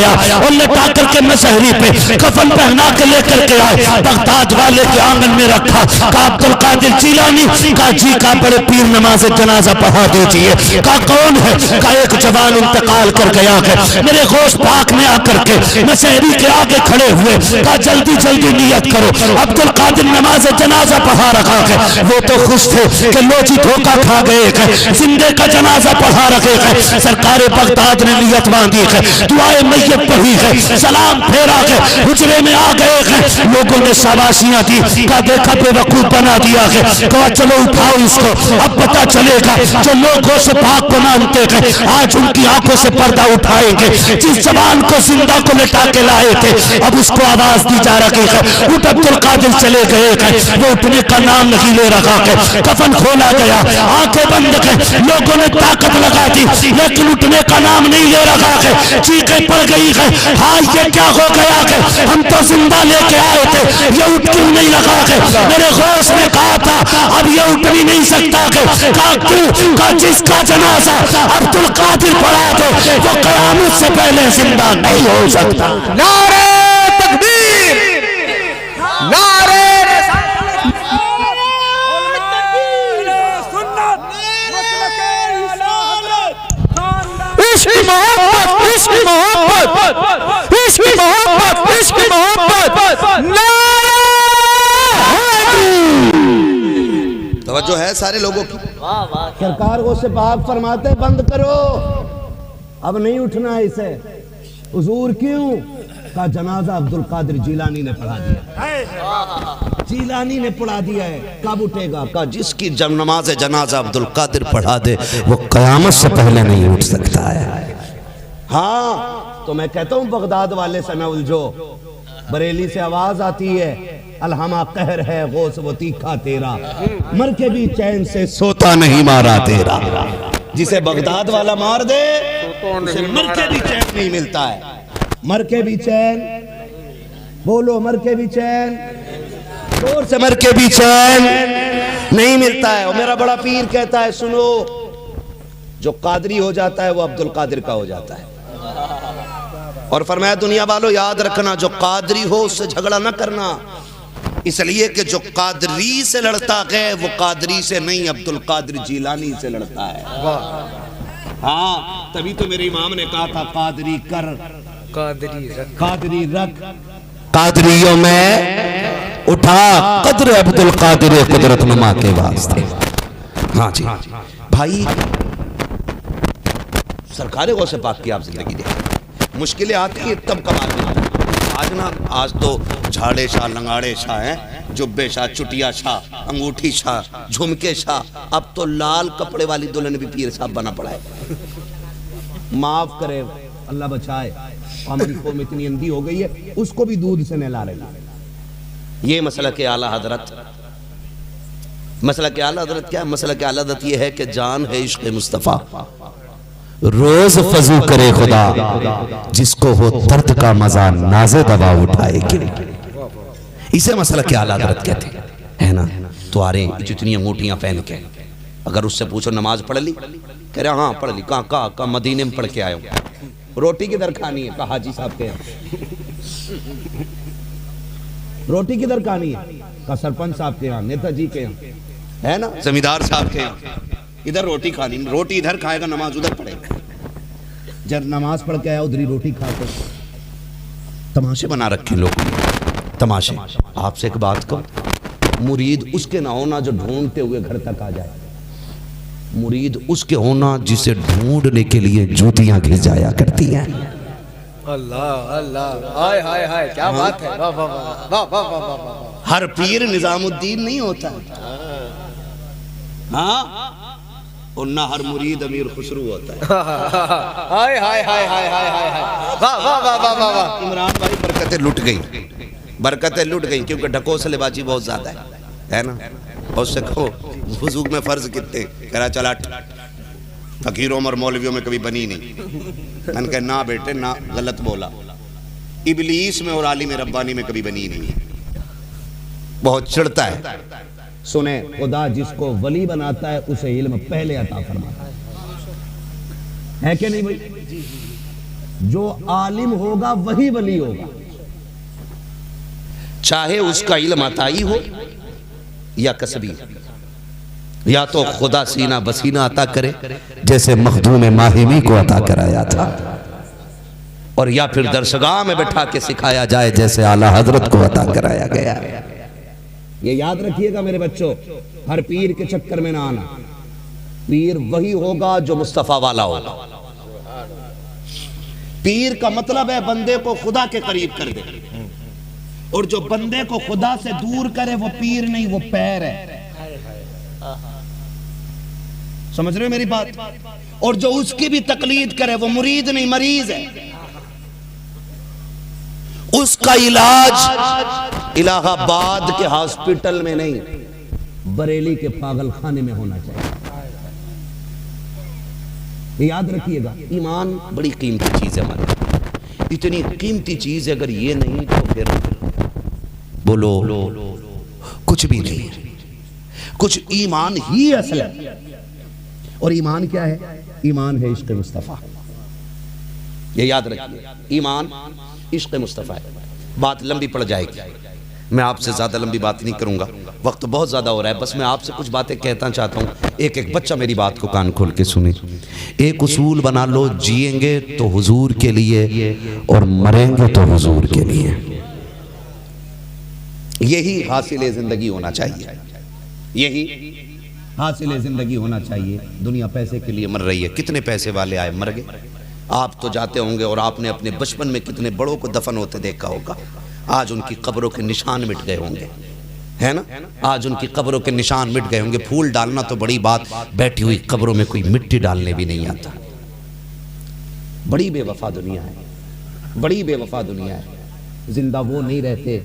اٹھایا اور لٹا کر کے مسحری پہ کفن پہنا کے لے کر کے آئے، بغداد والے کے آنگن میں رکھا، کہا عبد القادر جیلانی، کہا جی، کہا بڑے پیر نماز جنازہ پڑھا دیجئے، کہا کون ہے؟ کہا ایک جوان انتقال کر گیا ہے، میرے غوث پاک نے آ کر کے مسحری کے آگے کھڑے ہوئے، کہا جلدی جلدی نیت کرو، عبد القادر نماز جنازہ پڑھا رکھا ہے۔ وہ تو خوش تھے کہ لو جی دھوکہ کھا گئے ہیں، زندے کا جنازہ پڑھا رکھے ہیں۔ سرکار بغداد نے نیت باندھی ہے، دعائے میت پڑھی ہے، سلام پھیرا ہے، حجرے میں آ گئے ہیں، لوگوں نے شاباشیاں دی، کہا دیکھا بے وقوف بنا دیا ہے، کہا چلو اٹھاؤ اس کو، اب پتہ چلے گا جو لوگوں سے پاک کو مانتے ہیں آج ان کی آنکھوں سے پردہ اٹھائیں گے۔ جس جوان کو زندہ کو لٹا کے لائے تھے اب اس کو آواز دی جا رہی ہے، اٹھ عبد القادر چلے گئے ہیں، وہ اٹھنے کا نام نہیں لے رہا ہے، کفن کھولا گیا، آنکھیں بند ہیں، لوگوں نے طاقت لگا دی لیکن اٹھنے کا نام نہیں لے رہا ہے، چیخیں پڑ گئی ہے، ہاں یہ کیا ہو گیا ہے، ہم تو زندہ لے کے آئے تھے، یہ اٹھ کیوں نہیں لگا ہے؟ میرے غوث نے کہا تھا اب یہ اٹھ بھی نہیں سکتا ہے، کہا کیوں؟ کہا جس کا جنازہ عبد القادر پڑھا دو وہ قیامت سے پہلے زندہ نہیں ہو سکتا۔ نعرہ تکبیر، نعرہ عشق محبت، عشق محبت، عشق محبت، عشق محبت، نعرہ حیدری۔ توجہ ہے سارے لوگوں کی؟ سرکار غوث پاک فرماتے بند کرو، اب نہیں اٹھنا ہے اسے۔ حضور کیوں؟ کہا جنازہ عبد القادر جیلانی نے پڑھا دیا، جیلانی نے پڑھا دیا ہے، کب اٹھے گا؟ کہا جس کی نماز جنازہ عبد القادر پڑھا دے وہ قیامت سے پہلے نہیں اٹھ سکتا ہے۔ ہاں تو میں کہتا ہوں بغداد والے سے نہ الجھو، بریلی سے آواز آتی ہے الہما قہر ہے غوث و تیکھا تیرا، مر کے بھی چین سے سوتا نہیں مارا تیرا۔ جسے بغداد والا مار دے اسے مر کے بھی چین نہیں ملتا ہے۔ مر کے بھی چین، بولو مر کے بھی چین، زور سے مر کے بھی چین نہیں ملتا ہے۔ اور میرا بڑا پیر کہتا ہے سنو، جو قادری ہو جاتا ہے وہ عبد القادر کا ہو جاتا ہے، اور فرمایا دنیا والو یاد رکھنا جو قادری ہو اس سے جھگڑا نہ کرنا، اس لیے کہ جو قادری سے لڑتا ہے وہ قادری سے نہیں عبد القادر جیلانی سے لڑتا ہے۔ ہاں تبھی تو میرے امام نے کہا تھا قادری کر قادری رکھ، قادریوں میں اٹھا قدر عبد القادر قدرت نما کے واسطے۔ ہاں جی بھائی، سرکار غوث پاک کی آپ زندگی دیکھیں، مشکلیں آتی ہیں تب کمال میں آج نا، آج تو جھاڑے شاہ لنگاڑے شاہ ہیں، جبے شاہ، چٹیا شاہ، انگوٹھی شاہ، جھمکے شاہ، اب تو لال کپڑے والی دلہن بھی پیر صاحب بنا پڑا ہے۔ معاف کرے اللہ بچائے، ہماری قوم اتنی اندھی ہو گئی ہے اس کو بھی دودھ سے نہلا رہی ہے۔ یہ مسئلہ کہ اعلیٰ حضرت، مسئلہ کہ اعلیٰ حضرت کیا ہے؟ مسئلہ کہ اعلیٰ حضرت یہ ہے کہ جان ہے عشق مصطفیٰ، روز فضو کرے خدا، جس کو ہو درد کا مزہ ناز دوا اٹھائے گی۔ اسے مسئلہ کہ اعلیٰ حضرت کہتے ہیں نا۔ تو آ رہے ہیں جتنی انگوٹیاں پہن کے، اگر اس سے پوچھو نماز پڑھ لی، کہہ رہے ہاں پڑھ لی، کہاں مدینے میں پڑھ کے آئے ہوں۔ روٹی کدھر کھانی ہے؟ کہا حاجی صاحب کے یہاں۔ روٹی کدھر کھانی ہے؟ کہا سرپنچ صاحب کے یہاں، نیتا جی کے یہاں، ہے نا، زمیندار صاحب کے یہاں۔ ادھر روٹی کھانی، روٹی ادھر کھائے گا، نماز ادھر پڑھے گا۔ جب نماز پڑھ کے آیا ادھری روٹی کھاتے۔ تماشے بنا رکھے لوگ، تماشے۔ آپ سے ایک بات کہوں، مرید اس کے نہ ہونا جو ڈھونڈتے ہوئے گھر تک آ جائے، مرید اس کے ہونا جسے ڈھونڈنے کے لیے جوتیاں گھس جایا کرتی ہیں۔ اللہ اللہ، ہائے ہائے ہائے، کیا بات ہے، واہ واہ واہ واہ واہ واہ۔ ہر پیر نظام الدین نہیں ہوتا، ہاں، اور نہ ہر مرید امیر خسرو ہوتا ہے۔ ہائے ہائے ہائے ہائے ہائے ہائے، واہ واہ واہ واہ واہ۔ عمران بھائی برکتیں لٹ گئیں، برکتیں لٹ گئیں، کیونکہ ڈھکوسلے بازی بہت زیادہ ہے نا۔ اور اس سے کہو وضو میں فرض کتنے، کہہ رہا چلا فقیروں اور مولویوں میں کبھی بنی نہیں۔ میں نے کہا نہ بیٹے نہ، غلط بولا، ابلیس میں اور عالم ربانی میں کبھی بنی نہیں، بہت چڑھتا ہے۔ سنیں، خدا جس کو ولی بناتا ہے اسے علم پہلے عطا فرماتا ہے کہ نہیں بھائی؟ جو عالم ہوگا وہی ولی ہوگا، چاہے اس کا علم عطائی ہو یا کسبی، یا تو خدا سینہ بسینہ عطا کرے جیسے مخدوم ماہمی کو عطا کرایا تھا، اور یا پھر درسگاہ میں بٹھا کے سکھایا جائے جیسے اعلیٰ حضرت کو عطا کرایا گیا ہے۔ یہ یاد رکھیے گا میرے بچوں، ہر پیر کے چکر میں نہ آنا۔ پیر وہی ہوگا جو مصطفیٰ والا ہوگا۔ پیر کا مطلب ہے بندے کو خدا کے قریب کر دے، اور جو بندے کو خدا سے دور کرے وہ پیر نہیں، وہ پیر ہے۔ سمجھ رہے ہو میری بات؟ اور جو اس کی بھی تقلید کرے وہ مرید نہیں، مریض ہے۔ اس کا علاج الہ آباد کے ہاسپٹل میں نہیں، بریلی کے پاگل خانے میں ہونا چاہیے۔ یہ یاد رکھیے گا۔ ایمان بڑی قیمتی چیز ہے ہمارے، اتنی قیمتی چیز ہے، اگر یہ نہیں تو پھر بولو کچھ بھی نہیں، کچھ ایمان ہی اصل ہے۔ اور ایمان کیا ہے؟ ایمان ہے عشق مصطفیٰ۔ یہ یاد رکھیے، ایمان عشق مصطفیٰ ہے۔ بات لمبی پڑ جائے گی، میں آپ سے زیادہ لمبی بات نہیں کروں گا، وقت بہت زیادہ ہو رہا ہے، بس میں آپ سے کچھ باتیں کہتا چاہتا ہوں۔ ایک ایک بچہ میری بات کو کان کھول کے سنیں۔ ایک اصول بنا لو، جئیں گے تو حضور کے لیے اور مریں گے تو حضور کے لیے۔ یہی حاصل زندگی ہونا چاہیے، یہی حاصل زندگی ہونا چاہیے۔ دنیا پیسے کے لیے مر رہی ہے، کتنے پیسے والے آئے مر گئے۔ آپ تو جاتے ہوں گے اور آپ نے اپنے بچپن میں کتنے بڑوں کو دفن ہوتے دیکھا ہوگا، آج ان کی قبروں کے نشان مٹ گئے ہوں گے، ہے نا؟ آج ان کی قبروں کے نشان مٹ گئے ہوں گے۔ پھول ڈالنا تو بڑی بات، بیٹھی ہوئی قبروں میں کوئی مٹی ڈالنے بھی نہیں آتا۔ بڑی بے وفا دنیا ہے، بڑی بے وفا دنیا ہے۔ زندہ وہ نہیں رہتے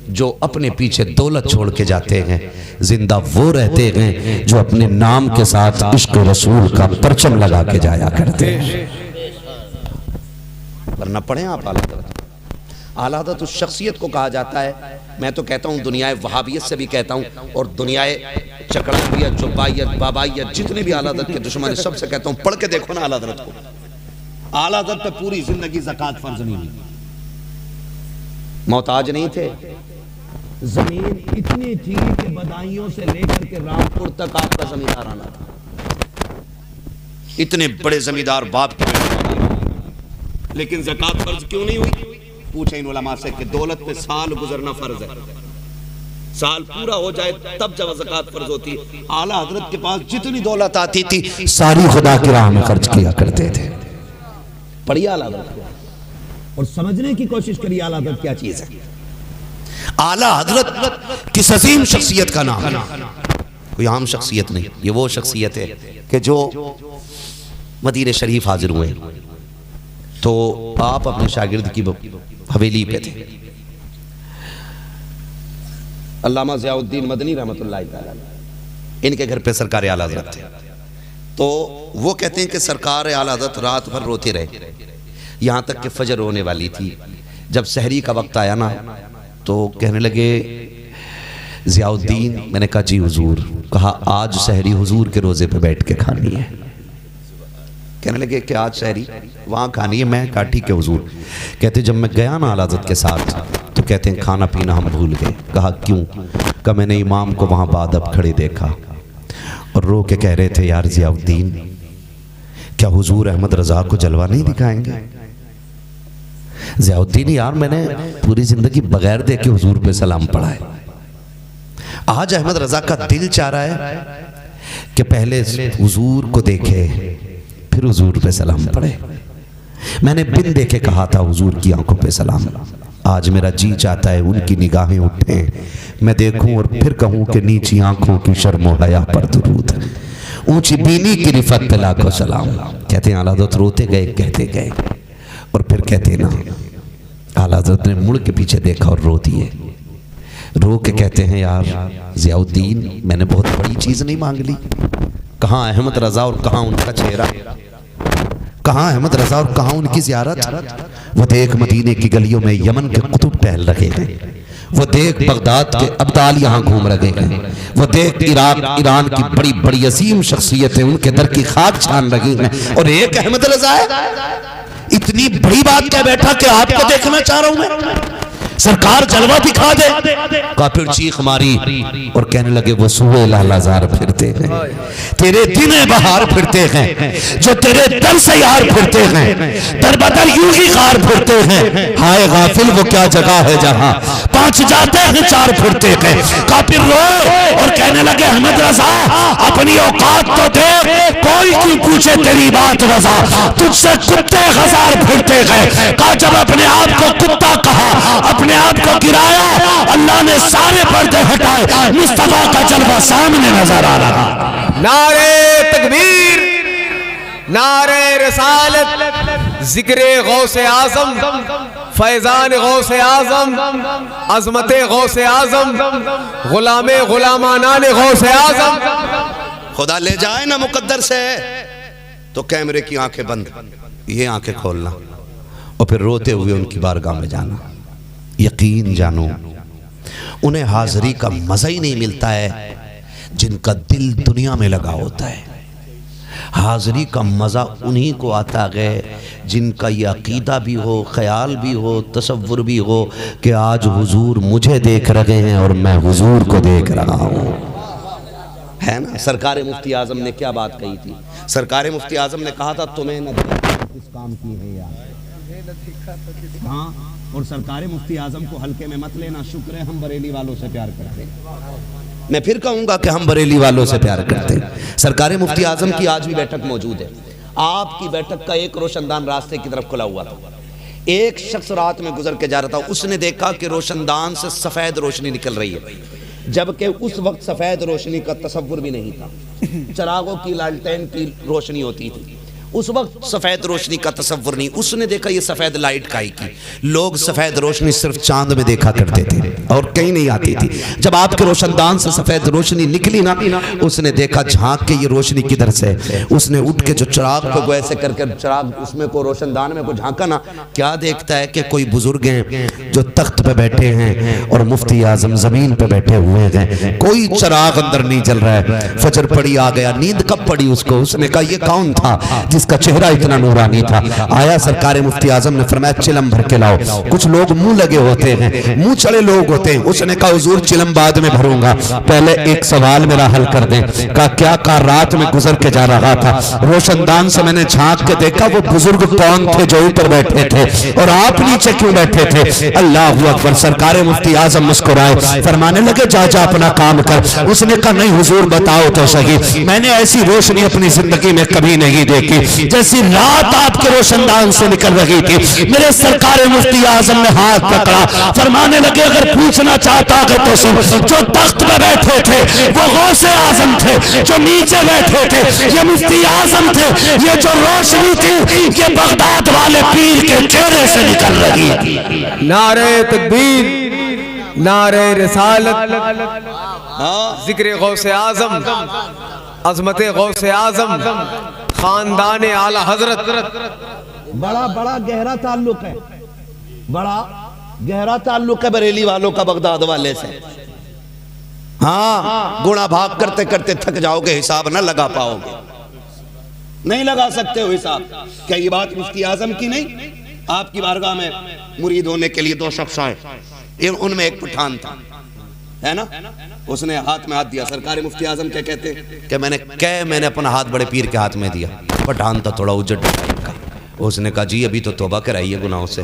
جو اپنے پیچھے دولت چھوڑ کے جاتے ہیں، زندہ وہ رہتے ہیں جو اپنے نام کے ساتھ عشق رسول کا پرچم لگا کے جایا کرتے ہیں۔ ورنہ پڑھیں آپ اعلیٰ حضرت۔ اعلیٰ حضرت اس شخصیت کو کہا جاتا ہے، میں تو کہتا ہوں دنیا وہابیت سے بھی کہتا ہوں، اور دنیا چکڑانویت، جبائیت، بابائیت، جتنے بھی اعلیٰ حضرت کے دشمن ہیں سب سے کہتا ہوں پڑھ کے دیکھو نا اعلیٰ حضرت کو۔ اعلیٰ حضرت پہ پوری زندگی زکوٰۃ فرض نہیں ہوئی، محتاج نہیں تھے۔ زمین اتنی تھی کہ بدائیوں سے لے کر کے رامپور تک آپ کا زمیندار آنا تھا۔ اتنے بڑے زمیندار باپ کے لیکن زکوٰۃ فرض کیوں نہیں ہوئی؟ پوچھیں ان علماء سے کہ دولت پہ سال گزرنا فرض ہے، سال پورا ہو جائے تب جب زکوٰۃ فرض ہوتی ہے۔ اعلیٰ حضرت کے پاس جتنی دولت آتی تھی ساری خدا کی راہ میں خرچ کیا کرتے تھے۔ پڑھیے اعلیٰ حضرت کو اور سمجھنے کی کوشش کریے اعلیٰ حضرت کیا چیز ہے۔ اعلیٰ حضرت کس عظیم شخصیت کا نام، کوئی عام شخصیت نہیں، یہ وہ شخصیت ہے کہ جو مدینہ شریف حاضر ہوئے تو آپ اپنے شاگرد کی حویلی پہ تھے۔ علامہ ضیاء الدین مدنی رحمۃ اللہ تعالیٰ، ان کے گھر پہ سرکار اعلیٰ حضرت تھے، تو وہ کہتے ہیں کہ سرکار اعلیٰ حضرت رات بھر روتے رہے، یہاں تک کہ فجر ہونے والی تھی۔ جب سحری کا وقت آیا نا تو کہنے لگے ضیاء الدین، میں نے کہا جی حضور، کہا آج سحری حضور کے روزے پہ بیٹھ کے کھانی ہے۔ کہنے لگے کہ آج سحری وہاں کھانی ہے، میں کہا ٹھیک ہے حضور۔ کہتے جب میں گیا نا اعلیٰ حضرت کے ساتھ تو کہتے ہیں کھانا پینا ہم بھول گئے۔ کہا کیوں؟ کہا میں نے امام کو وہاں بادب کھڑے دیکھا اور رو کے کہہ رہے تھے یار ضیاء الدین، کیا حضور احمد رضا کو جلوہ نہیں دکھائیں گے؟ ضیاء الدین یار میں نے پوری زندگی بغیر دیکھے حضور پہ سلام پڑھا ہے، آج احمد رضا کا دل چاہ رہا ہے کہ پہلے حضور کو دیکھے پھر حضور پہ سلام پڑھے۔ میں نے بن دیکھے کہا تھا حضور کی آنکھوں پہ سلام، آج میرا جی چاہتا ہے ان کی نگاہیں اٹھیں، میں دیکھوں اور پھر کہوں کہ نیچی آنکھوں کی شرم و حیا پر درود، اونچی بینی کی رفت پہ لاکھوں سلام۔ کہتے ہیں اعلیٰ حضرت روتے گئے کہتے گئے، اور پھر کہتے نا اعلیٰ حضرت نے مڑ کے پیچھے دیکھا اور رو دیے، رو کے کہتے ہیں یار ضیاء الدین میں نے بہت بڑی چیز نہیں مانگ لی، کہاں احمد رضا اور کہاں ان کا چہرہ، کہاں احمد رضا اور کہاں ان کی زیارت، وہ دیکھ مدینے کی گلیوں میں یمن کے قطب ٹہل رہے ہیں، وہ دیکھ بغداد کے ابدال یہاں گھوم رہے ہیں، وہ دیکھ ایران کی بڑی بڑی عظیم شخصیتیں ان کے در کی خاک چھان رہی ہیں، اور ایک احمد رضا ہے۔ اتنی اتنی بڑی بات کہہ بیٹھا کہ آپ کو دیکھنا چاہ رہا ہوں میں، سرکار جلوہ دکھا دے۔ کہا پھر چیخ ماری اور کہنے لگے وہ سوئے لالازار پھرتے ہیں، تیرے دن بہار پھرتے ہیں، جو تیرے در سے یار پھرتے ہیں، در بدر یوں ہی غار پھرتے ہیں، ہائے غافل وہ کیا جگہ ہے جہاں پانچ جاتے ہیں چار پھرتے ہیں۔ کہا پھر رو اور کہنے لگے احمد رضا اپنی اوقات تو دیکھ، کوئی کیوں پوچھے تیری بات رضا، تجھ سے کتے ہزار پھرتے ہیں۔ کہا جب اپنے آپ کو کتا کہا، اپنے آپ کو گرایا، اللہ نے سارے پردے ہٹائے، مصطفیٰ کا جلوہ سامنے نظر آ رہا۔ نعرہ تکبیر، نعرہ رسالت، ذکر غوث اعظم، فیضان غوث اعظم، عظمت غوث اعظم، غلام غلامانان غوث اعظم۔ خدا لے جائے نا مقدر سے تو کیمرے کی آنکھیں بند، یہ آنکھیں کھولنا اور پھر روتے ہوئے ان کی بارگاہ میں جانا۔ یقین جانو انہیں حاضری کا مزہ ہی نہیں ملتا ہے جن کا دل دنیا میں لگا ہوتا ہے۔ حاضری کا مزہ انہی کو آتا ہے جن کا یہ عقیدہ بھی ہو، خیال بھی ہو، تصور بھی ہو کہ آج حضور مجھے دیکھ رہے ہیں اور میں حضور کو دیکھ رہا ہوں، ہے نا۔ سرکار مفتی اعظم نے کیا بات کہی تھی؟ سرکار مفتی اعظم نے کہا تھا تمہیں نہ کس کام کی ہے یار، ہاں، اور سرکار مفتی اعظم کو ہلکے میں مت لینا، شکر ہے ہم بریلی والوں سے پیار کرتے ہیں۔ میں پھر کہوں گا کہ ہم بریلی والوں سے پیار کرتے ہیں۔ سرکار مفتی اعظم کی آج بھی بیٹھک موجود ہے۔ آپ کی بیٹھک کا ایک روشن دان راستے کی طرف کھلا ہوا تھا، ایک شخص رات میں گزر کے جا رہا تھا، اس نے دیکھا کہ روشن دان سے سفید روشنی نکل رہی ہے، جبکہ اس وقت سفید روشنی کا تصور بھی نہیں تھا، چراغوں کی لالٹین کی روشنی ہوتی تھی، اس وقت سفید روشنی کا تصور نہیں۔ اس نے دیکھا یہ سفید لائٹ کائی کی، لوگ سفید روشنی صرف چاند میں دیکھا کرتے تھے اور کہیں نہیں آتی تھی۔ جب آپ کے روشن دان سے سفید روشنی نکلی نا، اس نے دیکھا جھانک کے یہ روشنی کدھر سے، اس نے اٹھ کے جو چراغ کو ایسے کر کے چراغ اس میں کو روشن دان میں کو جھانکا نا، کیا دیکھتا ہے کہ کوئی بزرگ ہیں جو تخت پہ بیٹھے ہیں اور مفتی اعظم زمین پہ بیٹھے ہوئے ہیں، کوئی چراغ اندر نہیں جل رہا ہے۔ فجر پڑی آ گیا، نیند کب پڑی اس کو؟ اس نے کہا یہ کون تھا جس کا چہرہ اتنا نورانی تھا؟ آیا سرکار مفتی اعظم نے فرمایا چلم بھر کے لاؤ۔ کچھ لوگ منہ لگے ہوتے ہیں، منہ چڑے لوگ ہوتے ہیں۔ اس نے کہا حضور چلم بعد میں بھروں گا، پہلے ایک سوال میرا حل کر دیں۔ کہا کیا؟ کہا رات میں گزر کے جا رہا تھا، روشن دان سے میں نے جھانک کے دیکھا وہ بزرگ کون تھے جو اوپر بیٹھے تھے اور آپ نیچے کیوں بیٹھے تھے؟ اللہ اکبر۔ سرکار مفتی اعظم مسکرائے، فرمانے لگے جا جا اپنا کام کر۔ اس نے کہا نہیں حضور بتاؤ تو صحیح، میں نے ایسی روشنی اپنی زندگی میں کبھی نہیں دیکھی جیسی رات آپ کے روشن دان سے نکل رہی تھی۔ میرے سرکار مفتی اعظم نے ہاتھ پکڑا، فرمانے لگے اگر پوچھنا چاہتا ہے تو سن، جو تخت پہ بیٹھے تھے وہ غوث اعظم تھے، جو نیچے بیٹھے تھے یہ مفتی اعظم تھے، یہ جو روشنی تھی یہ بغداد والے پیر کے چہرے سے نکل رہی تھی۔ نعرہ تکبیر، نعرہ رسالت، ذکر غوث اعظم، عظمت غوث اعظم، خاندان اعلی حضرت۔ بڑا بڑا گہرا تعلق ہے، بڑا گہرا تعلق ہے بریلی والوں کا بغداد والے سے۔ ہاں گوڑا بھاگ کرتے کرتے تھک جاؤ گے، حساب نہ لگا پاؤ گے، نہیں لگا سکتے ہو حساب۔ کیا یہ بات مفتی اعظم کی نہیں؟ آپ کی بارگاہ میں مرید ہونے کے لیے 2 شخص آئے، ان میں ایک پٹھان تھا، ہے نا؟ اس نے ہاتھ میں ہاتھ دیا۔ سرکار مفتی اعظم کیا کہتے کہ میں نے اپنا ہاتھ بڑے پیر کے ہاتھ میں دیا۔ پٹھان تھا تھوڑا اجڑ کا، اس نے کہا جی ابھی تو توبہ کرائی ہے گناہوں سے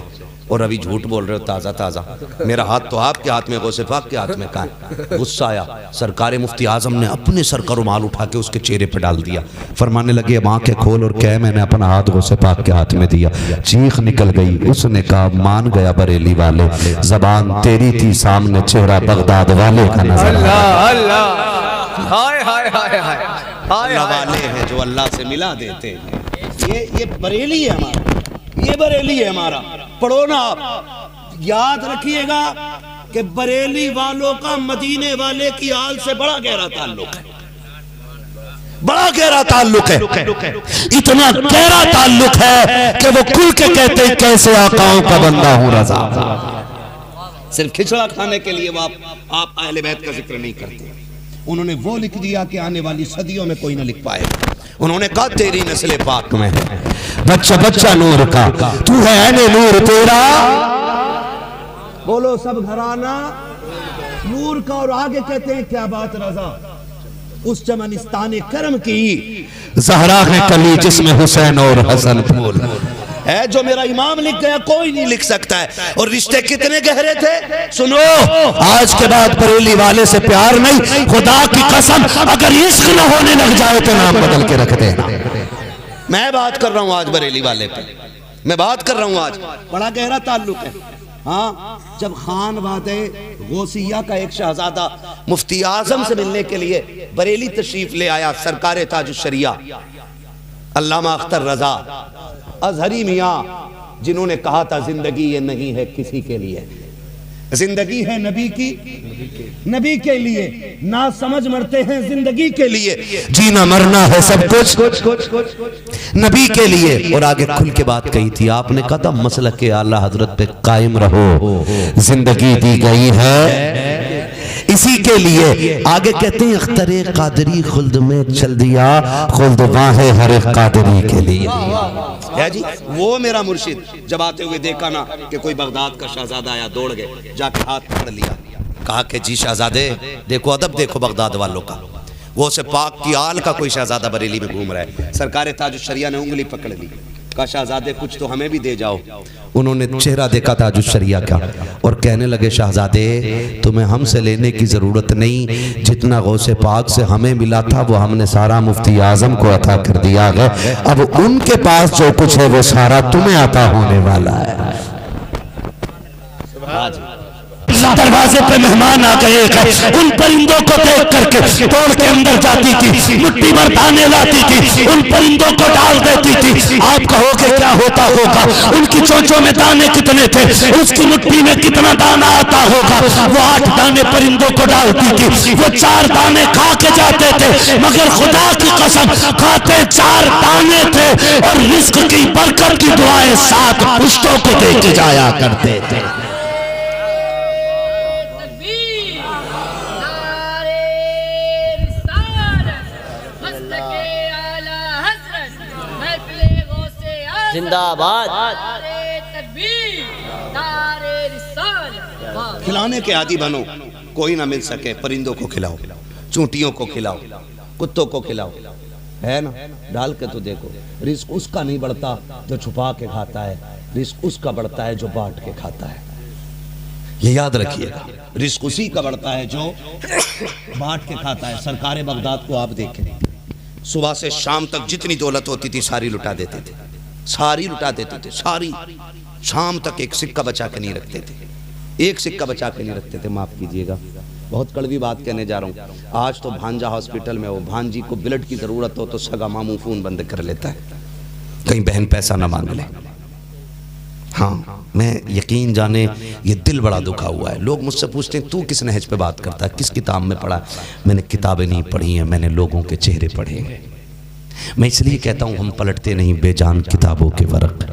اور ابھی جھوٹ بول رہے ہو تازہ تازہ، میرا ہاتھ تو آپ کے ہاتھ میں، غوث پاک کے ہاتھ میں کہاں ہے؟ غصہ آیا، سرکار مفتی اعظم نے اپنے سر کا رومال اٹھا کے اس کے چہرے پہ ڈال دیا، فرمانے لگے اب آنکھیں کھول اور کہہ میں نے اپنا ہاتھ غوث پاک کے ہاتھ میں دیا۔ چیخ نکل گئی، اس نے کہا مان گیا بریلی والے، زبان تیری تھی سامنے چہرہ بغداد والے کا نظر آیا۔ اللہ ہائے ہائے ہائے ہائے، اللہ والے ہیں جو اللہ سے ملا دیتے ہیں۔ یہ بریلی ہے ہمارا، یہ بریلی ہے ہمارا۔ پڑھو نا آپ، یاد رکھیے گا کہ بریلی والوں کا مدینے والے کی آل سے بڑا گہرا تعلق ہے، بڑا گہرا تعلق ہے، اتنا گہرا تعلق ہے کہ وہ کھل کے کہتے ہیں کیسے آقاؤں کا بندہ ہوں رضا۔ صرف کھچڑا کھانے کے لیے وہ آپ اہل بیت کا ذکر نہیں کرتے، انہوں نے وہ لکھ دیا کہ آنے والی صدیوں میں کوئی نہ لکھ پائے۔ انہوں نے کہا تیری نسل پاک میں ہے بچہ بچہ نور کا، تو ہے عین نور تیرا، بولو سب گھرانہ نور کا۔ اور آگے کہتے ہیں کیا بات رضا، اس چمنستان کرم کی زہرا ہے کلی جس میں حسین اور حسن پھول ہے، جو میرا امام لکھ گیا کوئی نہیں لکھ سکتا ہے۔ اور رشتے کتنے گہرے تھے سنو، آج کے بعد بریلی والے سے پیار نہیں، خدا کی قسم اگر عشق نہ ہونے لگ جائے تو نام بدل کے رکھ دینا۔ میں بات کر رہا ہوں آج بریلی والے پہ، میں بات کر رہا ہوں آج، بڑا گہرا تعلق ہے۔ ہاں جب خان وادے غوثیہ کا ایک شہزادہ مفتی اعظم سے ملنے کے لیے بریلی تشریف لے آیا، سرکار تاج الشریعہ علامہ اختر رضا ازہری میاں، جنہوں نے کہا تھا زندگی یہ نہیں ہے کسی کے لیے، زندگی ہے نبی کی، نبی کے لیے، نا سمجھ مرتے ہیں زندگی کے لیے، جینا مرنا ہے سب کچھ نبی کے لیے۔ اور آگے کھل کے بات کہی تھی آپ نے، کہا تھا مسلک اعلیٰ حضرت پہ قائم رہو، زندگی دی گئی ہے اسی کے لیے۔ آگے کہتے ہیں اختر قادری خلد میں چل دیا، خلد واہ ہر قادری کے لیے۔ ہے جی، وہ میرا مرشد جب آتے ہوئے دیکھا نا کہ کوئی بغداد کا شہزادہ آیا، دوڑ گئے، جا کے ہاتھ پکڑ لیا، کہا کہ جی شہزادے دیکھو ادب دیکھو بغداد والوں کا، وہ سے پاک کی آل کا کوئی شہزادہ بریلی میں گھوم رہا ہے۔ سرکار تاج الشریعہ نے انگلی پکڑ لی، کہا شہزادے کچھ تو ہمیں بھی دے جاؤ۔ انہوں نے چہرہ دیکھا تاج الشریعہ کا اور کہنے لگے شہزادے تمہیں ہم سے لینے کی ضرورت نہیں، جتنا غوث پاک سے ہمیں ملا تھا وہ ہم نے سارا مفتی اعظم کو عطا کر دیا ہے، اب ان کے پاس جو کچھ ہے وہ سارا تمہیں عطا ہونے والا ہے۔ دروازے پہ مہمان آ گئے ہیں، ان پرندوں کو دیکھ کر کے توڑ کے اندر جاتی تھی، مٹی بھر دانے لاتی تھی، ان پرندوں کو ڈال دیتی تھی۔ آپ کہو کہ کیا ہوتا ہوگا، ان کی چونچوں میں دانے کتنے تھے، اس کی مٹی میں کتنا دانہ آتا ہوگا۔ وہ 8 دانے پرندوں کو ڈالتی تھی، وہ 4 دانے کھا کے جاتے تھے، مگر خدا کی قسم کھاتے 4 دانے تھے، اور رزق کی برکت کی دعائیں 7 پشتوں کو دے کے جایا کرتے تھے۔ زندہ آباد۔ کھلانے کے عادی بنو، کوئی نہ مل سکے پرندوں کو کھلاؤ، چونٹیوں کو کھلاؤ، کتوں کو کھلاؤ، ہے نا؟ ڈال کے تو دیکھو، رزق اس کا نہیں بڑھتا جو چھپا کے کھاتا ہے، رزق اس کا بڑھتا ہے جو بانٹ کے کھاتا ہے۔ یہ یاد رکھیے گا، رزق اسی کا بڑھتا ہے جو بانٹ کے کھاتا ہے۔ سرکار بغداد کو آپ دیکھیں، صبح سے شام تک جتنی دولت ہوتی تھی ساری لٹا دیتے تھے، ساری لٹا دیتے تھے، ساری، شام تک ایک سکہ بچا کے نہیں رکھتے تھے، ایک سکہ بچا کے نہیں رکھتے تھے۔ معاف کیجئے گا، بہت کڑوی بات کہنے جا رہا ہوں، آج تو بھانجا ہاسپٹل میں ہو، بھانجی کو بلڈ کی ضرورت ہو تو سگا ماموں فون بند کر لیتا ہے، کہیں بہن پیسہ نہ مانگ لے۔ ہاں میں یقین جانے یہ دل بڑا دکھا ہوا ہے۔ لوگ مجھ سے پوچھتے ہیں تو کس نہج پہ بات کرتا ہے، کس کتاب میں پڑھا؟ میں نے کتابیں نہیں پڑھی ہیں، میں نے لوگوں کے چہرے پڑھے ہیں۔ میں اس لیے کہتا ہوں ہم پلٹتے نہیں بے جان کتابوں کے ورق،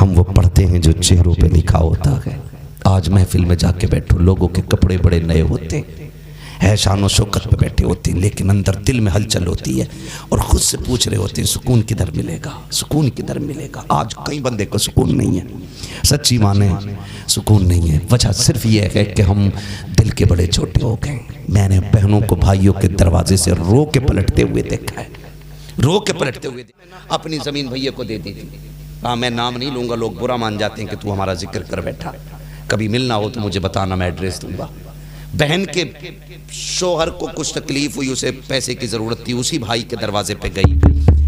ہم وہ پڑھتے ہیں جو چہروں پہ لکھا ہوتا ہے۔ آج محفل میں جا کے بیٹھو، لوگوں کے کپڑے بڑے نئے ہوتے ہیں، شان و شوکت پہ بیٹھے ہوتے ہیں، لیکن اندر دل میں ہلچل ہوتی ہے اور خود سے پوچھ رہے ہوتے ہیں سکون کدھر ملے گا، سکون کدھر ملے گا۔ آج کئی بندے کو سکون نہیں ہے، سچی مانے سکون نہیں ہے۔ وجہ صرف یہ ہے کہ ہم دل کے بڑے چھوٹے ہو گئے۔ میں نے بہنوں کو بھائیوں کے دروازے سے رو کے پلٹتے ہوئے دیکھا ہے، رو کے پلٹتے ہوئے اپنی زمین بھائیے کو دے دی تھی۔ ہاں میں نام نہیں لوں گا، لوگ برا مان جاتے ہیں کہ تو ہمارا ذکر کر بیٹھا، کبھی ملنا ہو تو مجھے بتانا، میں ایڈریس دوں گا۔ بہن کے شوہر کو کچھ تکلیف ہوئی، اسے پیسے کی ضرورت تھی، اسی بھائی کے دروازے پہ گئی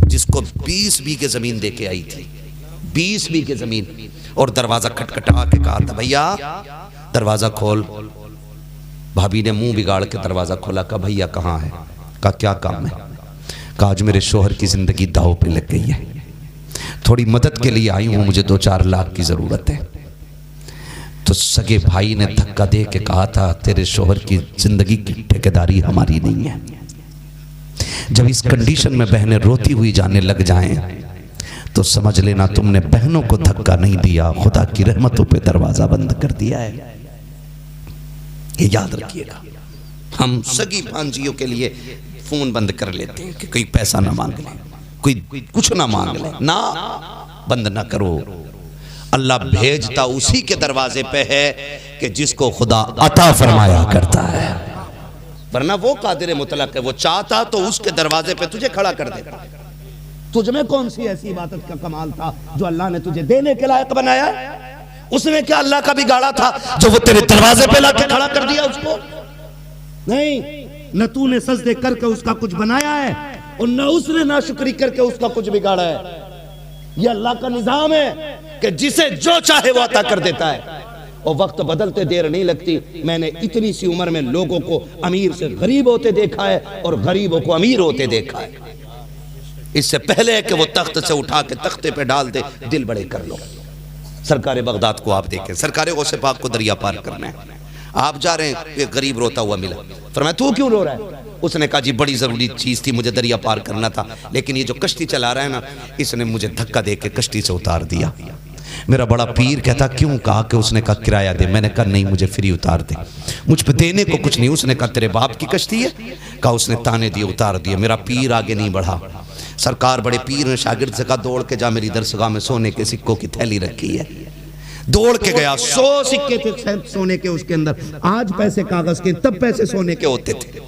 جس کو 20 بیگھے زمین دے کے آئی تھی، 20 بیگھے زمین، اور دروازہ کھٹکھٹا کے کہا تھا بھیا دروازہ کھول۔ بھابی نے منہ بگاڑ کے دروازہ کھولا، کہا بھیا کہاں ہے؟ کہا کیا کام ہے؟ کہا آج میرے شوہر کی زندگی داؤ پہ لگ گئی ہے، تھوڑی مدد کے لیے آئی ہوں، مجھے 2-4 لاکھ کی ضرورت ہے۔ تو سگے بھائی نے دھکا دے کے کہا تھا تیرے شوہر کی زندگی کی ٹھیکیداری ہماری نہیں ہے۔ جب اس کنڈیشن میں بہنیں روتی ہوئی جانے لگ جائیں تو سمجھ لینا تم نے بہنوں کو دھکا نہیں دیا، خدا کی رحمتوں پہ دروازہ بند کر دیا ہے۔ یہ یاد رکھیے گا، ہم سگی بھانجیوں کے لیے فون بند کر لیتے ہیں کہ کوئی پیسہ نہ مانگ لے، کوئی کچھ نہ مانگ لے، نہ بند نہ کرو۔ اللہ بھیجتا اسی کے دروازے پہ ہے کہ جس کو خدا عطا فرمایا کرتا ہے، ورنہ وہ قادر مطلق ہے، وہ چاہتا تو اس کے دروازے پہ تجھے کھڑا کر دیتا۔ تجھ میں کون سی ایسی عبادت کا کمال تھا جو اللہ نے تجھے دینے کے لائق بنایا؟ اس نے کیا اللہ کا بگاڑا تھا جو وہ تیرے دروازے پہ لا کے کھڑا کر دیا اس کو؟ نہیں، نہ تو نے سجدے کر کے اس کا کچھ بنایا ہے اور نہ اس نے ناشکری کر کے اس کا کچھ بگاڑا ہے۔ یہ اللہ کا نظام ہے کہ جسے جو چاہے وہ عطا کر دیتا ہے، اور وقت بدلتے دیر نہیں لگتی۔ میں نے اتنی سی عمر میں لوگوں کو امیر سے غریب ہوتے دیکھا ہے اور غریبوں کو امیر ہوتے دیکھا ہے۔ اس سے پہلے کہ وہ تخت سے اٹھا کے تختے پہ ڈال دے، دل بڑے کر لو۔ سرکار بغداد کو آپ دیکھیں، سرکار غوث پاک کو دریا پار کرنا ہے، آپ جا رہے ہیں، ایک غریب روتا ہوا ملا، فرمایا تو کیوں رو رہا ہے؟ اس نے کہا جی بڑی ضروری چیز تھی، مجھے دریا پار کرنا تھا، لیکن یہ جو کشتی چلا رہا ہے نا، اس نے مجھے دھکا دے کے کشتی سے اتار دیا۔ میرا بڑا پیر کہتا کیوں؟ کہا کہ اس نے کہا کرایہ دے۔ میں نے کہا نہیں، مجھے فری اتار دے، مجھ پہ دینے کو کچھ نہیں۔ اس نے کہا تیرے باپ کی کشتی ہے؟ کہا اس نے تانے دیے، اتار دیے۔ میرا پیر آگے نہیں بڑھا۔ سرکار بڑے پیر نے شاگرد سے کہا دوڑ کے جا، میری درسگاہ میں سونے کے سکوں کی تھیلی رکھی ہے۔ دوڑ کے گیا، 100 سکے تھے سونے کے اس کے اندر، آج پیسے کاغذ کے، تب پیسے سونے کے ہوتے تھے۔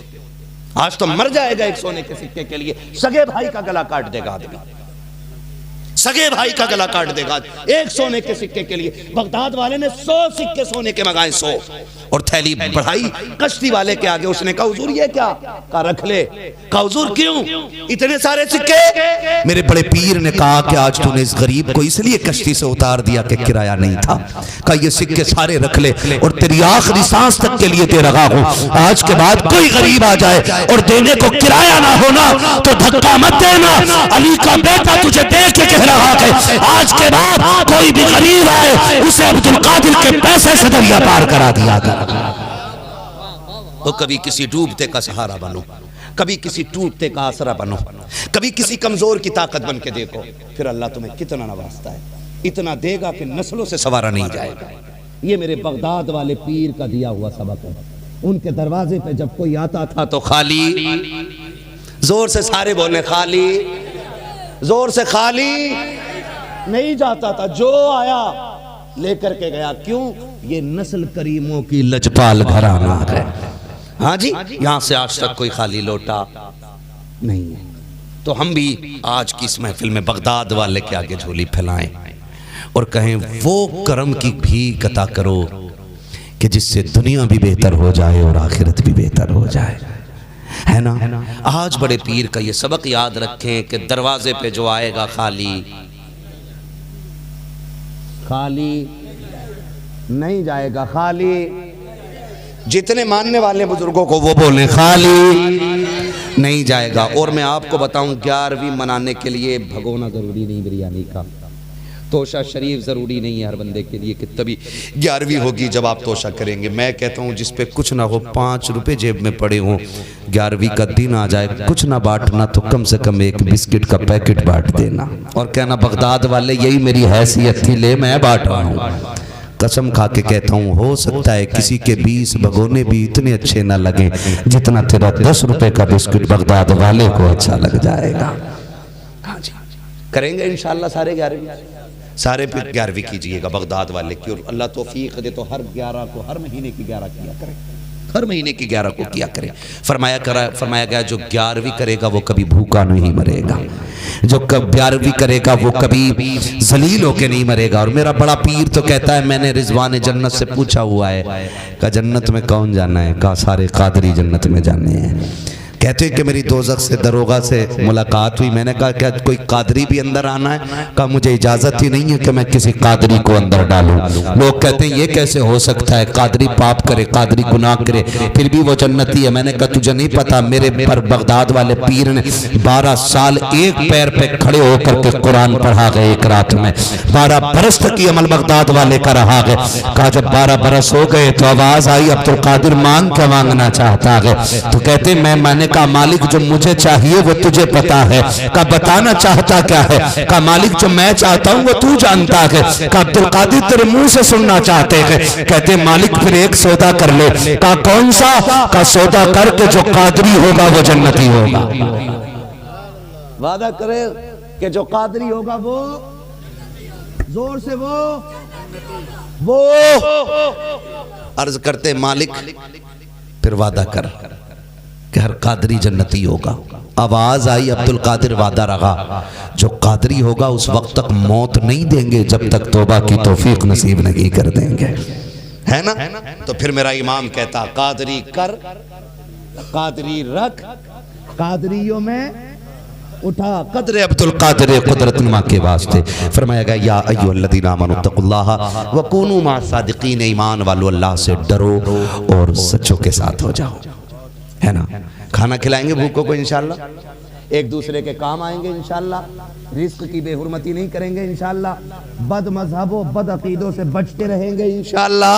آج تو مر جائے گا ایک سونے کے سکے کے لیے، سگے بھائی کا گلا کاٹ دے گا آدمی، سگے بھائی کا گلا کاٹ دے گا ایک سونے کے سکے کے لیے۔ بغداد والے نے 100 سکے سونے کے منگائے، 100، اور تھیلی بڑھائی کشتی والے کے آگے۔ اس نے کہا حضور یہ کیا؟ کہا رکھ لے۔ کہا حضور کیوں اتنے سارے سکے؟ میرے بڑے پیر نے کہا کہ آج تو نے اس غریب کو اس لیے کشتی سے اتار دیا کہ کرایہ نہیں تھا۔ کہا یہ سکے سارے رکھ لے اور تیری آخری سانس تک کے لیے دے رہا ہوں، آج کے بعد کوئی غریب آ جائے اور دینے کو کرایہ نہ ہونا تو دھکا مت دینا۔ علی کا بیٹا تجھے دیکھ کے کہہ رہا ہے آج کے بعد کوئی بھی غریب آئے اسے عبدالقادر کے پیسے سے دریا پار کرا دیا کر۔ تو کبھی کسی ڈوبتے کا سہارا بنو، کبھی کسی ٹوٹتے کا آسرا بنو، کبھی کسی کمزور کی طاقت بن کے دیکھو، پھر اللہ تمہیں کتنا نوازتا ہے، اتنا دے گا کہ نسلوں سے سوارا نہیں جائے گا۔ یہ میرے بغداد والے پیر کا دیا ہوا سبق ہے۔ ان کے دروازے پہ جب کوئی آتا تھا تو خالی، زور سے سارے بولنے خالی، زور سے خالی نہیں جاتا تھا، جو آیا لے کر کے گیا۔ کیوں؟ یہ نسل کریموں کی لجپال گھرانہ ہے۔ ہاں جی، یہاں سے آج تک کوئی خالی لوٹا نہیں ہے۔ تو ہم بھی آج کی اس محفل میں بغداد والے کے آگے جھولی پھیلائیں اور کہیں وہ کرم کی بھیک عطا کرو کہ جس سے دنیا بھی بہتر ہو جائے اور آخرت بھی بہتر ہو جائے، ہے نا؟ آج بڑے پیر کا یہ سبق یاد رکھیں کہ دروازے پہ جو آئے گا خالی نہیں جائے گا، خالی۔ جتنے ماننے والے بزرگوں کو وہ بولیں خالی نہیں جائے گا۔ اور میں آپ کو بتاؤں 11ویں منانے کے لیے بھگونا ضروری نہیں بریانی کا، توشہ شریف ضروری نہیں ہے ہر بندے کے لیے کہ تبھی 11ویں ہوگی جب آپ توشہ کریں گے۔ میں کہتا ہوں جس پہ کچھ نہ ہو، 5 روپے جیب میں پڑے ہوں، 11ویں کا دن آ جائے کچھ نہ بانٹنا تو کم سے کم ایک بسکٹ کا پیکٹ بانٹ دینا اور کہنا بغداد والے یہی میری حیثیت تھی، لے میں بانٹ رہا ہوں۔ قسم کھا کے کہتا ہوں ہو سکتا ہے کسی کے 20 بھگونے بھی اتنے اچھے نہ لگیں جتنا تیرا 10 روپے کا بسکٹ بغداد والے کو اچھا لگ جائے گا۔ کریں گے انشاءاللہ سارے 11ویں، سارے پھر 11ویں کیجئے گا بغداد والے کی، اور اللہ توفیق دے تو ہر 11 کو، ہر مہینے کی 11 کیا کریں، ہر مہینے کی 11 کو کیا کریں۔ فرمایا گیا جو 11ویں کرے گا وہ کبھی بھوکا نہیں مرے گا، جو 11ویں کرے گا وہ کبھی ذلیل ہو کے نہیں مرے گا۔ اور میرا بڑا پیر تو کہتا ہے میں نے رضوان جنت سے پوچھا ہوا ہے، کہا جنت میں کون جانا ہے؟ کہا سارے قادری جنت میں جانے ہیں۔ کہتے ہیں کہ میری دوزخ سے دروغہ سے ملاقات ہوئی، میں نے کہا کیا کوئی قادری بھی اندر آنا ہے؟ کہا مجھے اجازت ہی نہیں ہے کہ میں کسی قادری کو اندر ڈالوں۔ لوگ کہتے ہیں یہ کیسے ہو سکتا ہے، قادری پاپ کرے، قادری گناہ کرے پھر بھی وہ جنتی ہے۔ میں نے کہا تجھے نہیں پتا، میرے پر بغداد والے پیر نے 12 سال ایک پیر پہ کھڑے ہو کر کے قرآن پڑھا گئے ایک رات میں، 12 برس تک یہ عمل بغداد والے کا رہا گئے۔ کہا جب 12 برس ہو گئے تو آواز آئی عبدالقادر مانگ کیا مانگنا چاہتا ہے؟ تو کہتے ہیں میں نے کہا مالک جو مجھے چاہیے وہ تجھے پتا ہے. کہا بتانا چاہتا کیا ہے؟ کہا مالک جو میں چاہتا ہوں وہ تو جانتا ہے. کہا عبدالقادر تیرے منہ سے سننا چاہتے ہیں. کہتے مالک پھر ایک سودا کر لے. کہا کون سا؟ کہا سودا کر کے جو قادری ہوگا وہ جنتی ہوگا. وعدہ کرے کہ جو قادری ہوگا وہ زور سے وہ عرض کرتے مالک پھر وعدہ کر کہ ہر قادری جنتی ہوگا. آواز آئی عبدالقادر وعدہ رہا جو قادری ہوگا اس وقت تک موت نہیں دیں گے جب تک توبہ کی توفیق نصیب نہیں کر دیں گے. ہے نا؟ تو پھر میرا امام کہتا قادری کر، قادری رکھ، قادریوں میں اٹھا. قدر عبدالقادر قدرت نما کے واسطے فرمایا گیا یا ایھا الذین آمنوا اتقوا اللہ وکونوا مع الصادقین. ایمان والو اللہ سے ڈرو اور سچوں کے ساتھ ہو جاؤ. ہے نا؟ کھانا کھلائیں گے بھوکوں کو انشاءاللہ، ایک دوسرے کے کام آئیں گے انشاءاللہ، رزق کی بے حرمتی نہیں کریں گے انشاءاللہ، بد مذہبوں بد عقیدوں سے بچتے رہیں گے انشاءاللہ.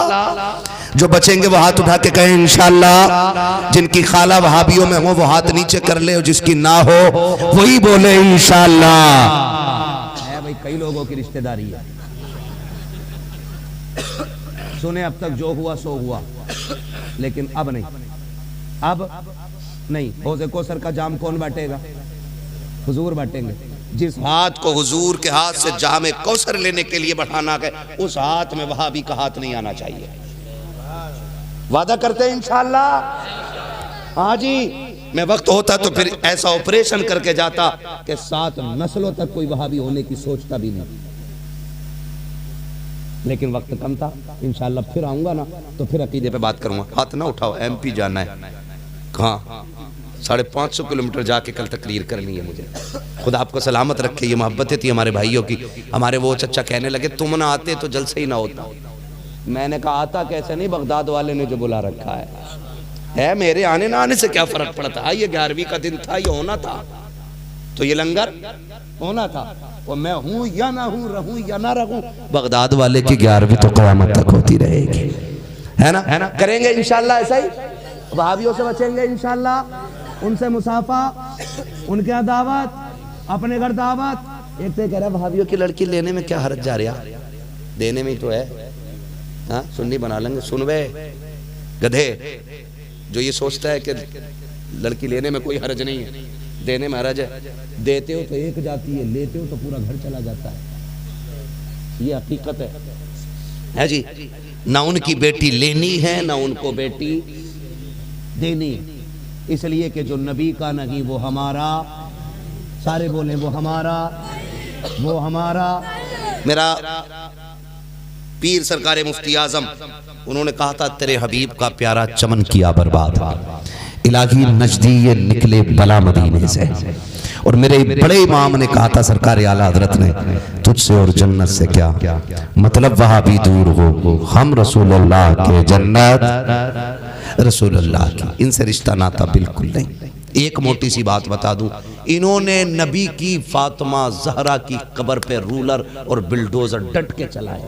جو بچیں گے وہ ہاتھ اٹھا کے کہیں انشاءاللہ. جن کی خالہ وہابیوں میں ہو وہ ہاتھ نیچے کر لے اور جس کی نہ ہو وہی بولے انشاءاللہ. ہے بھئی کئی لوگوں کی رشتہ داری ہے. سنیں اب تک جو ہوا سو ہوا، لیکن اب نہیں. حوض کوثر کا جام کون بانٹے گا؟ حضور بانٹیں گے. جس ہاتھ کو حضور کے ہاتھ سے جام کوثر لینے کے لیے بڑھانا ہے اس ہاتھ میں وہابی کا ہاتھ نہیں آنا چاہیے. وعدہ کرتے ہیں انشاءاللہ. ہاں جی میں وقت ہوتا تو پھر ایسا آپریشن کر کے جاتا کہ 7 نسلوں تک کوئی وہابی ہونے کی سوچتا بھی نہیں، لیکن وقت کم تھا. انشاءاللہ پھر آؤں گا نا تو پھر عقیدے پہ بات کروں گا. ہاتھ نہ اٹھاؤ، ایم پی جانا ہے. کہاں 550 کلومیٹر جا کے کل تقریر کرنی ہے مجھے. خدا آپ کو سلامت رکھے. یہ محبتیں تھی ہمارے بھائیوں کی. ہمارے وہ چچا کہنے لگے تم نہ آتے تو جلسہ ہی نہ ہوتا. میں نے کہا آتا کیسے نہیں، بغداد والے نے جو بلا رکھا ہے میرے آنے نہ آنے سے کیا فرق پڑتا. یہ 11ویں کا دن تھا، یہ ہونا تھا تو یہ لنگر ہونا تھا. اور میں ہوں یا نہ ہوں، رہوں یا نہ رہوں، بغداد والے کی 11ویں تو قیامت تک ہوتی رہے گی. ہے نا؟ کریں گے انشاءاللہ ایسا ہی. وہابیوں سے بچیں گے انشاءاللہ. ان سے مسافہ، ان کے دعوت، اپنے گھر دعوت. ایک تو کہہ رہا وہابیوں کی لڑکی لینے میں کیا حرج جا رہا، دینے میں ہی تو ہے. ہاں سنی بنا لیں گے. سنوے گدھے جو یہ سوچتا ہے کہ لڑکی لینے میں کوئی حرج نہیں ہے، دینے میں حرج ہے. دیتے ہو تو ایک جاتی ہے، لیتے ہو تو پورا گھر چلا جاتا ہے. یہ حقیقت ہے جی. نہ ان کی بیٹی لینی ہے نہ ان کو بیٹی دینی. اس لیے کہ جو نبی کا نہیں وہ ہمارا. سارے بولیں وہ ہمارا، وہ ہمارا. میرا پیر سرکار مفتی اعظم انہوں نے کہا تھا تیرے حبیب کا پیارا چمن کیا برباد، الہی نجدی یہ نکلے بلا مدینے سے. اور میرے بڑے امام نے کہا تھا سرکار اعلیٰ حضرت نے تجھ سے اور جنت سے کیا مطلب، وہاں بھی دور ہو ہم رسول اللہ کے، جنت رسول اللہ کی. ان سے رشتہ ناتا بالکل نہیں. ایک موٹی سی بات بتا دوں، انہوں نے نبی کی فاطمہ زہرا کی قبر پہ رولر اور بلڈوزر ڈٹ کے چلائے.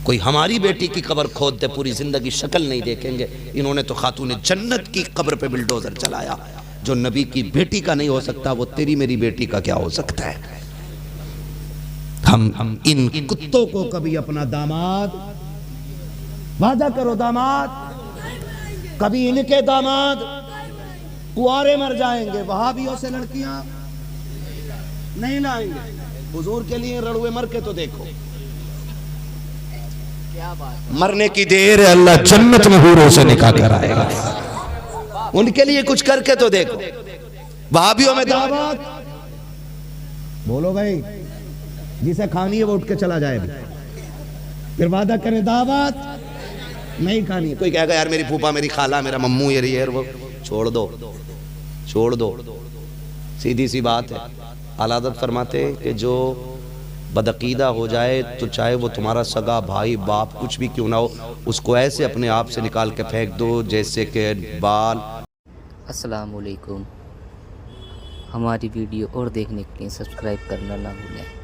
کوئی ہماری بیٹی کی قبر کھود دے پوری زندگی شکل نہیں دیکھیں گے. انہوں نے تو خاتون جنت کی قبر پہ بلڈوزر چلایا. جو نبی کی بیٹی کا نہیں ہو سکتا وہ تیری میری بیٹی کا کیا ہو سکتا ہے. ہم ان کتوں کو کبھی اپنا داماد وعدہ کرو، داماد کبھی ان کے داماد کنوارے مر جائیں گے. وہابیوں سے لڑکیاں نہیں لائیں گے. حضور کے لیے رڑوے مر کے تو دیکھو. مرنے کی دیر ہے، اللہ جنت میں حوروں سے نکاح کرائے گا. ان کے لیے کچھ کر کے تو دیکھو. وہابیوں میں دعوت بولو بھائی، جسے کھانی ہے وہ اٹھ کے چلا جائے. پھر وعدہ کرے دعوت نہیں کھانی. کوئی کہے گا یار میری پھوپا، میری خالہ، میرا ممو یہ وہ چھوڑ دو. سیدھی سی بات ہے. اعلیٰ حضرت فرماتے ہیں کہ جو بدعقیدہ ہو جائے تو چاہے وہ تمہارا سگا بھائی باپ کچھ بھی کیوں نہ ہو، اس کو ایسے اپنے آپ سے نکال کے پھینک دو جیسے کہ بال. السلام علیکم. ہماری ویڈیو اور دیکھنے کے لیے سبسکرائب کرنا نہ بھولیں.